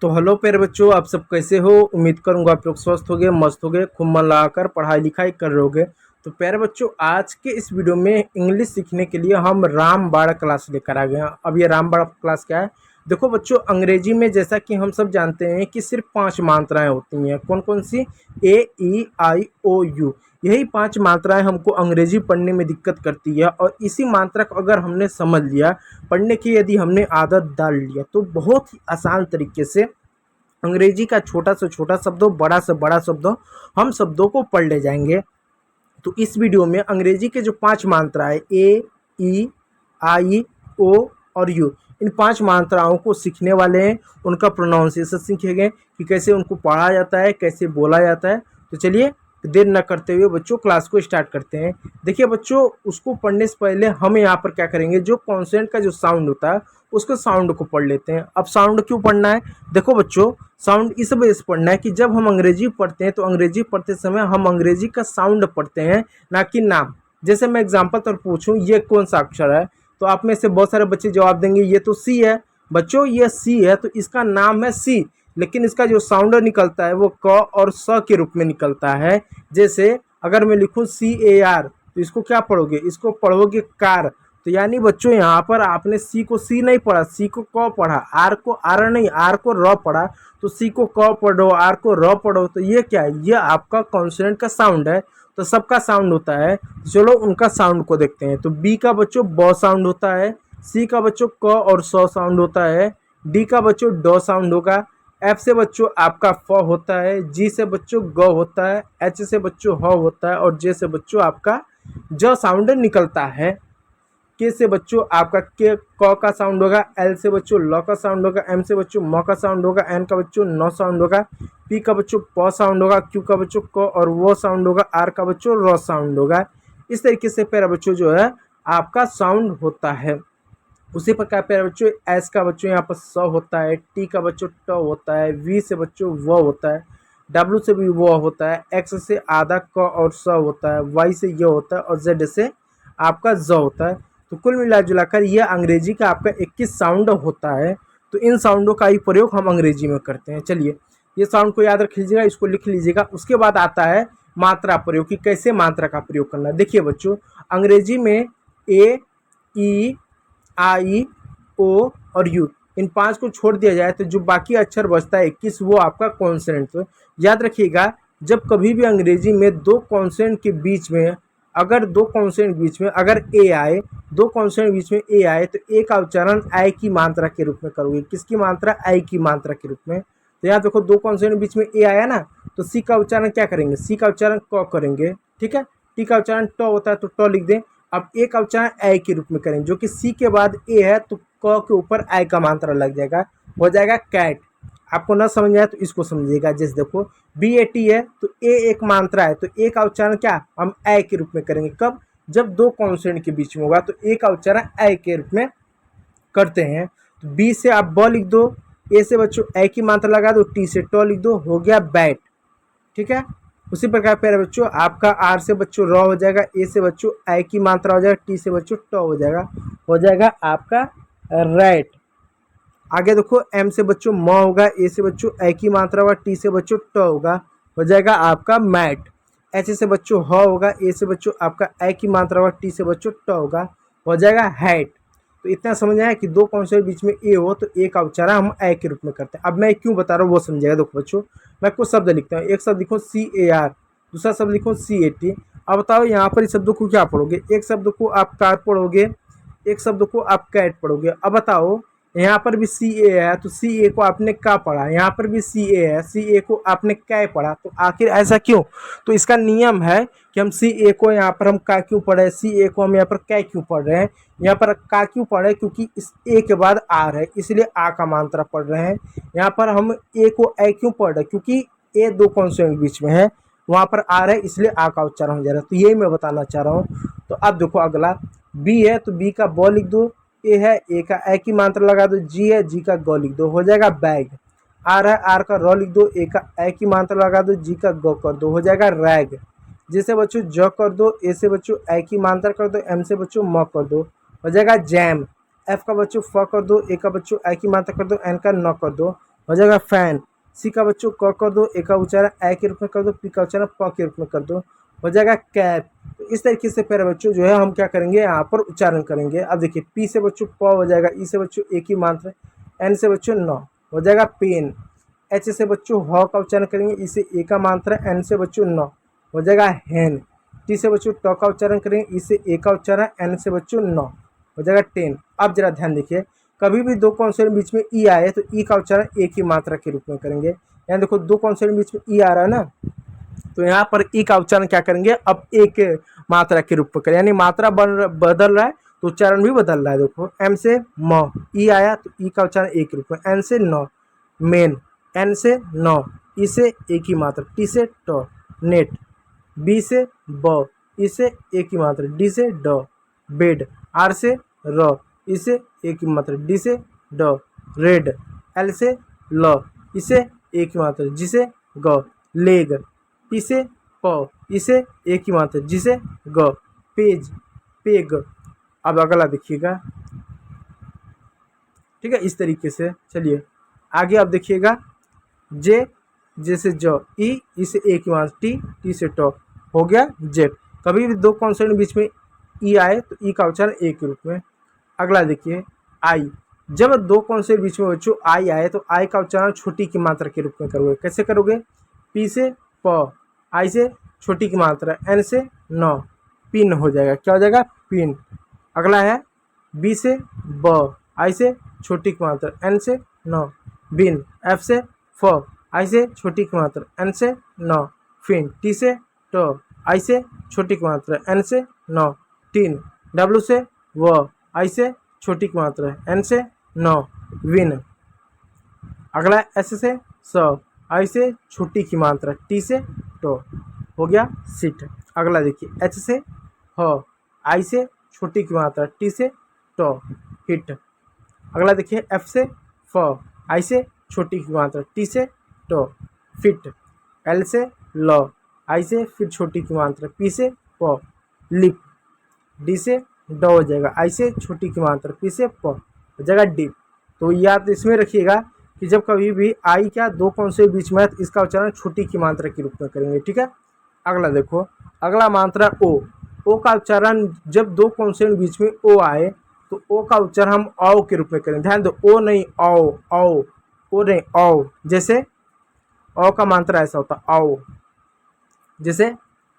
तो हेलो प्यारे बच्चों, आप सब कैसे हो। उम्मीद करूंगा आप लोग स्वस्थ होगे, मस्त होगे, खूब मन लगाकर पढ़ाई लिखाई कर रहे होगे। तो प्यारे बच्चों, आज के इस वीडियो में इंग्लिश सीखने के लिए हम रामबाड़ा क्लास लेकर आ गए हैं। अब ये रामबाड़ा क्लास क्या है? देखो बच्चों, अंग्रेजी में जैसा कि हम सब जानते हैं कि सिर्फ 5 मात्राएं होती हैं। कौन कौन सी? A E I O U। यही 5 मात्राएं हमको अंग्रेजी पढ़ने में दिक्कत करती है, और इसी मात्रा को अगर हमने समझ लिया, पढ़ने की यदि हमने आदत डाल लिया, तो बहुत ही आसान तरीके से अंग्रेजी का छोटा से छोटा शब्द हो, बड़ा से बड़ा शब्द हो, हम शब्दों को पढ़ ले जाएंगे। तो इस वीडियो में अंग्रेजी के जो 5 मात्राएं A E I O और U, इन 5 मात्राओं को सीखने वाले हैं। उनका प्रोनाउंसिएशन सीखेंगे कि कैसे उनको पढ़ा जाता है, कैसे बोला जाता है। तो चलिए देर न करते हुए बच्चों क्लास को स्टार्ट करते हैं। देखिए बच्चों, उसको पढ़ने से पहले हम यहाँ पर क्या करेंगे, जो कॉन्सोनेंट का जो साउंड होता है उसको साउंड को पढ़ लेते हैं। अब साउंड क्यों पढ़ना है? देखो बच्चों, साउंड इस वजह से पढ़ना है कि जब हम अंग्रेजी पढ़ते हैं तो अंग्रेजी पढ़ते समय हम अंग्रेजी का साउंड पढ़ते हैं, ना कि नाम। जैसे मैं एग्जांपल तौर पूछूं, ये कौन सा अक्षर है, तो आप में से बहुत सारे बच्चे जवाब देंगे ये तो सी है। बच्चों, ये सी है तो इसका नाम है सी, लेकिन इसका जो साउंड निकलता है वो क और स के रूप में निकलता है। जैसे अगर मैं लिखूं CAR, तो इसको क्या पढ़ोगे? इसको पढ़ोगे कार। तो यानी बच्चों, यहाँ पर आपने सी को सी नहीं पढ़ा, सी को क पढ़ा, आर को आर नहीं, आर को र पढ़ा। तो सी को क पढ़ो, आर को र पढ़ो। तो ये क्या है? ये आपका कॉन्सोनेंट का साउंड है। तो सबका साउंड होता है। चलो उनका साउंड को देखते हैं। तो बी का बच्चों ब साउंड होता है, सी का बच्चों क और स साउंड होता है, डी का बच्चों ड साउंड होगा, एफ से बच्चों आपका फ होता है, जी से बच्चों ग होता है, एच से बच्चों ह होता है, और जे से बच्चों आपका ज साउंड निकलता है। के से बच्चों आपका के क का साउंड होगा, एल से बच्चों ल का साउंड होगा, एम से बच्चों म का साउंड होगा, एन का बच्चों न साउंड होगा, पी का बच्चों प साउंड होगा, क्यू का बच्चों क और वो साउंड होगा, आर का बच्चों र साउंड होगा। इस तरीके से प्यारे बच्चों जो है आपका साउंड होता है। उसी प्रकार प्यारे बच्चों, एस का बच्चों यहाँ पर स होता है, टी का बच्चों ट होता है, वी से बच्चों व होता है, डब्ल्यू से भी वो होता है, एक्स से आधा क और स होता है, वाई से ये होता है, और जेड से आपका ज होता है। तो कुल मिला जुलाकर ये अंग्रेजी का आपका 21 साउंड होता है। तो इन साउंडों का ही प्रयोग हम अंग्रेजी में करते हैं। चलिए, ये साउंड को याद रख लीजिएगा, इसको लिख लीजिएगा। उसके बाद आता है मात्रा प्रयोग, कि कैसे मात्रा का प्रयोग करना है। देखिए बच्चों, अंग्रेजी में A E I O और U, इन 5 को छोड़ दिया जाए तो जो बाकी अक्षर बचता है 21, वो आपका कॉन्सोनेंट। तो याद रखिएगा, जब कभी भी अंग्रेजी में दो कॉन्सोनेंट के बीच में, अगर दो कॉन्सोनेंट बीच में अगर ए आए, दो कॉन्सोनेंट बीच में ए आए, तो ए का उच्चारण आई की मात्रा के रूप में करोगे। किसकी मात्रा? आई की मात्रा के रूप में। तो यहाँ देखो, दो कॉन्सोनेंट बीच में ए आया ना, तो सी का उच्चारण क्या करेंगे? सी का उच्चारण क करेंगे, ठीक है। टी का उच्चारण ट होता है तो ट लिख दें। अब ए का उच्चारण आई के रूप में करेंगे, जो कि सी के बाद ए है, तो क के ऊपर आई का मात्रा लग जाएगा, हो जाएगा कैट। आपको ना समझ आए तो इसको समझिएगा। जैसे देखो, BAT है तो ए एक मात्रा है, तो ए का उच्चारण क्या हम ए के रूप में करेंगे। कब? जब दो कॉन्सोनेंट के बीच में होगा, तो ए का उच्चारण ए के रूप में करते हैं। तो बी से आप ब लिख दो, ए से बच्चों ए की मात्रा लगा दो, टी से ट लिख दो, हो गया बैट, ठीक है। उसी प्रकार प्यारे बच्चों, आपका आर से बच्चों र हो जाएगा, ए से बच्चों ए की मात्रा हो जाएगा, टी से बच्चों ट हो जाएगा आपका रैट। आगे देखो, एम से बच्चों म होगा, ए से बच्चों ए की मात्रा होगा, टी से बच्चों ट होगा, हो जाएगा आपका मैट। एच से बच्चों ह होगा, ए से बच्चों आपका ए की मात्रा होगा, टी से बच्चों ट होगा, हो जाएगा हैट। तो इतना समझ आया कि दो कॉन्सोनेंट बीच में ए हो तो ए का उच्चारण हम ए के रूप में करते हैं। अब मैं क्यों बता रहा हूँ वो समझिएगा। देखो बच्चों, मैं कुछ शब्द लिखता हूँ। एक शब्द लिखो CAR, दूसरा शब्द लिखो CAT। अब बताओ यहाँ पर इस शब्दों को क्या पढ़ोगे? एक शब्द को आप कार पढ़ोगे, एक शब्द को आप कैट पढ़ोगे। अब बताओ, यहाँ पर भी CA है तो CA को आपने का पढ़ा, यहाँ पर भी CA है, CA को आपने कै पढ़ा। तो आखिर ऐसा क्यों? तो इसका नियम है कि हम CA को यहाँ पर हम का क्यों पढ़े, CA को हम यहाँ पर कै क्यों पढ़ रहे हैं। यहाँ पर का क्यों पढ़ रहे हैं? क्योंकि इस ए के बाद आर है, इसलिए आ का मात्रा पढ़ रहे हैं। यहाँ पर हम ए को ए क्यों पढ़ रहे हैं? क्योंकि ए दो कॉन्सोनेंट बीच में है, वहाँ पर आर है, इसलिए आ का उच्चारण हो जा रहा है। तो यही मैं बताना चाह रहा हूँ। तो अब देखो, अगला बी है तो बी का ब लिख दो, ए है ए का ए की मात्रा लगा दो, जी है जी का ग लिख दो, हो जाएगा बैग। आर है आर का र लिख दो, ए का ए की मात्रा लगा दो, जी का ग कर दो, हो जाएगा रैग। जैसे बच्चों ज कर दो, ए से बच्चों ए की मात्रा कर दो, एम से बच्चों म कर दो, हो जाएगा जैम। एफ का बच्चों फ कर दो, ए का बच्चों ए की मात्रा कर दो, एन का न कर दो, हो जाएगा फैन। सी का बच्चों क कर दो, ए का उच्चारण ए के रूप में कर दो, पी का उच्चारण प के रूप में कर दो, हो जाएगा कैप। तो इस तरीके से प्यारे बच्चों जो है हम क्या करेंगे यहाँ पर उच्चारण करेंगे। अब देखिए पी से बच्चों प हो जाएगा, ई से बच्चों एक ही मात्रा, एन से बच्चों न, हो जाएगा पेन। एच से बच्चों ह का उच्चारण करेंगे, ई से ए का मात्रा, एन से बच्चों न, हो जाएगा हैन। टी से बच्चों ट का उच्चारण करेंगे, ई से ए का उच्चारण, एन से बच्चों न, हो जाएगा टेन। अब जरा ध्यान देखिए, कभी भी दो कॉन्सोनेंट बीच में ई आए तो ई का उच्चारण एक ही मात्रा के रूप में करेंगे। यहाँ देखो दो कॉन्सोनेंट बीच में ई आ रहा है ना, तो यहाँ पर ई का उच्चारण क्या करेंगे, अब एक मात्रा के रूप में करें, यानी मात्रा बदल रहा है तो उच्चारण भी बदल रहा है। देखो एम से म ई आया तो ई का उच्चारण एक रूप में, एन से न मेन, एन से न, ई से एक ही मात्रा, टी से ट नेट, बी से ब, ई से एक ही मात्रा, डी से ड बेड, आर से र, ई से एक ही मात्रा, डी से ड रेड, एल से ल, इसे एक ही मात्रा, जी से ग लेग, पी से प, इसे एक ही मात्रा, जी से ग पेज पेग। अब अगला देखिएगा, ठीक है, इस तरीके से। चलिए आगे आप देखिएगा, जे जैसे ज, ई इसे एक ही मात्रा, टी टी से ट, हो गया जेड। कभी भी दो कॉन्सोनेंट बीच में ई आए तो ई का उच्चारण एक के रूप में। अगला देखिए आई, जब दो कॉन्सोनेंट बीच में बच्चों आई आए तो आई का उच्चारण छोटी की मात्रा के रूप में करोगे। कैसे करोगे, पी से प, आई से छोटी की मात्रा, एन से न, पिन हो जाएगा, क्या हो जाएगा पिन। अगला है बी से ब, आई से छोटी की मात्रा, एन से न बिन, एफ से फ, आई से छोटी की मात्रा, एन से न फिन, टी से ट, आई से छोटी की मात्रा, एन से न टीन, डब्ल्यू से व, आई से छोटी की मात्रा, एन से न विन। अगला एस से स, आई से छोटी की मात्रा, टी से ट, हो गया सीट। अगला देखिए एच से ह, आई से छोटी की मात्रा, टी से ट हिट। अगला देखिए एफ से फ, आई से छोटी की मात्रा, टी से ट फिट। एल से ल, आई से फिर छोटी की मात्रा, पी से प लिप, डी से ड हो जाएगा, आई से छोटी की मात्रा, पी से प हो जाएगा डिप। तो याद इसमें रखिएगा कि जब कभी भी आई क्या दो कौन से बीच में है तो इसका उच्चारण छोटी की मात्रा के रूप में करेंगे, ठीक है। अगला देखो, अगला मात्रा ओ। ओ का उच्चारण जब दो कॉन्सोनेंट बीच में ओ आए तो ओ का उच्चारण हम औ के रूप में करें। ध्यान दो, ओ नहीं औ, औ, ओ नहीं औ। जैसे औ का मात्रा ऐसा होता औ, जैसे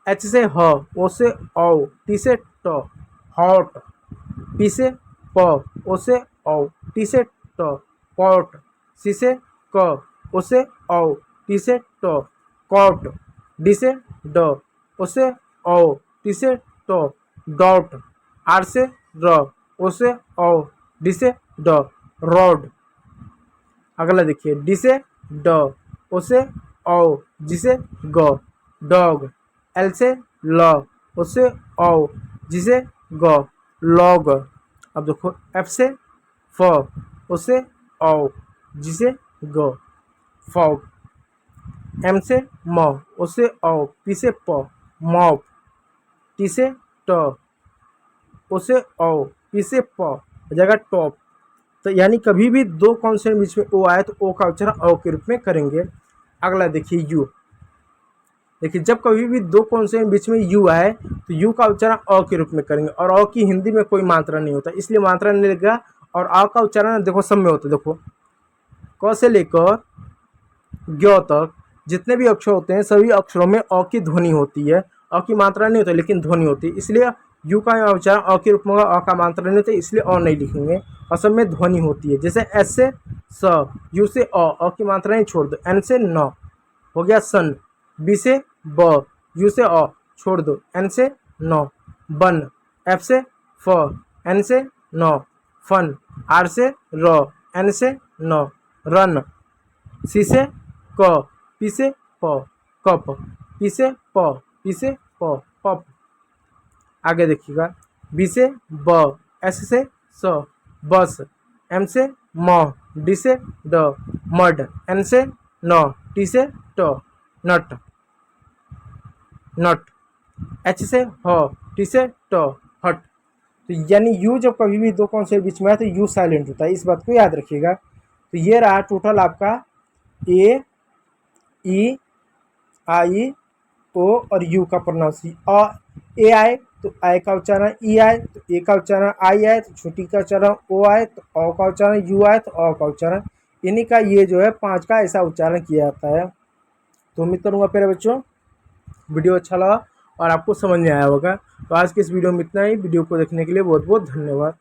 एच से ह, ओ से औ, टी से ट हॉट, पी से प, ओ से औ, टी से ट पॉट, सी से क, ओ से औ, टी से ट कॉट, डी से ड, ओ से औ, टी से ट डॉट, आर से र, ओ से औ, डी से ड रॉड। अगला देखिए डी से ड, ओ से औ, जी से ग डॉग, एल से ल, ओ से औ, जी से ग लॉग। अब देखो एफ से फ, ओ से औ, जी से ग फॉग, एम से म, ओ से औ, पी से प मॉप, टी से ट, ओ से औ, पी से प हो जाएगा टॉप। तो यानी कभी भी दो कॉन्सोनेंट बीच में ओ आए तो ओ का उच्चारण औ के रूप में करेंगे। अगला देखिए यू। देखिए जब कभी भी दो कॉन्सोनेंट बीच में यू आए तो यू का उच्चारण अ के रूप में करेंगे, और अ की हिंदी में कोई मात्रा नहीं होता इसलिए मात्रा नहीं लगेगा। और आ का उच्चारण देखो सब में होता है। देखो क से लेकर ज्ञ तक जितने भी अक्षर होते हैं सभी अक्षरों में अ की ध्वनि होती है। अ की मात्रा नहीं होती लेकिन ध्वनि होती है, इसलिए यू का उच्चारण अ के रूप में होगा। अ का मात्रा नहीं होता इसलिए अ नहीं लिखेंगे, और सब में ध्वनि होती है। जैसे एस से स, यू से अ की मात्रा नहीं छोड़ दो, एन से न हो गया सन, बी से ब, यू से अ छोड़ दो, एन से न बन, एफ से फ, एन से न फन, आर से र, एन से न रन, सी से क, पी से प कप, पी से प, पी से प पप। आगे देखिएगा बी से ब, एस से स बस, एम से म, डी से ड मड, एन से न, टी से ट नट नट, एच से ह, टी से ट हट। तो यानी यू जब कभी भी दो कौन से बीच में है तो यू साइलेंट होता है, इस बात को याद रखिएगा। तो ये रहा टोटल आपका ए, ई, आई, ओ और यू का प्रोनाउंसिएशन। ए आए तो आई का उच्चारण ई आए, तो ए का उच्चारण आई आए, तो छोटी का उच्चारण ओ आए, तो ओ का उच्चारण यू आए, तो ओ का उच्चारण। इन्हीं का ये जो है 5 का ऐसा उच्चारण किया जाता है। तो उम्मीद करूँगा प्यारे बच्चों वीडियो अच्छा लगा और आपको समझ में आया होगा। तो आज के इस वीडियो में इतना ही। वीडियो को देखने के लिए बहुत बहुत धन्यवाद।